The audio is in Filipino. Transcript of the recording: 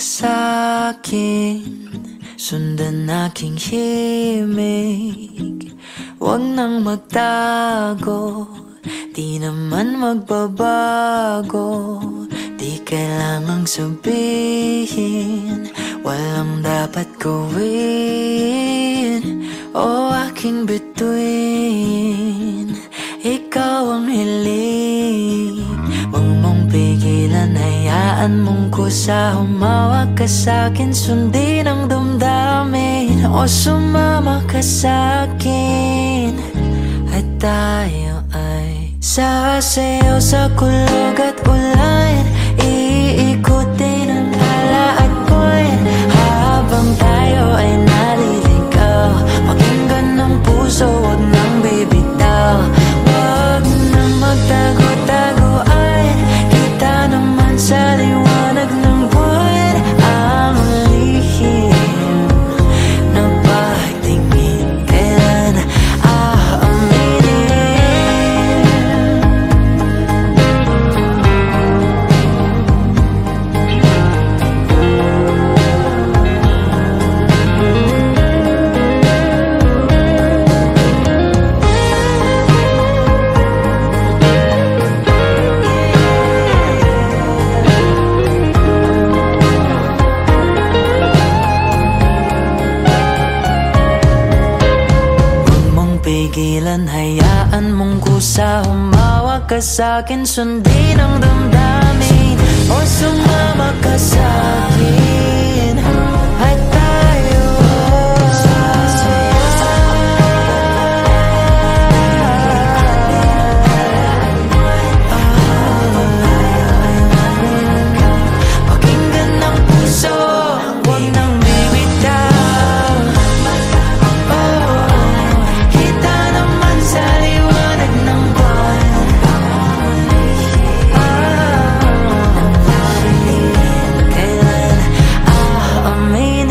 sa'kin, sundan aking himig. Huwag nang magtago, di naman magbabago. Di kailangang sabihin, walang dapat gawin. O aking bituin, ikaw ang hiling. Huwag mong pigilan, hayaan mong kusa. Humawak ka sa'kin, sundin ang damdamin. O sumama ka sa'kin, at tayo ay sasayaw sa kulog at ulan. Iikutin ang ala at buwan, habang tayo ay naliligaw. Pakinggan ng puso, huwag nang bibitaw. Huwag na magtago-taguan, kita naman sa liwanag ng buwan. Ang lihim na pagtingin, kailan aaminin? Pigilan, hayaan mong kusa. Humawak ka sa'kin, sundin ang damdamin. O sumama ka sa'kin, at tayo pakinggan ng puso, huwag nang bibitaw. Kita naman sa liwanag ng buwan. Kailan aaminin?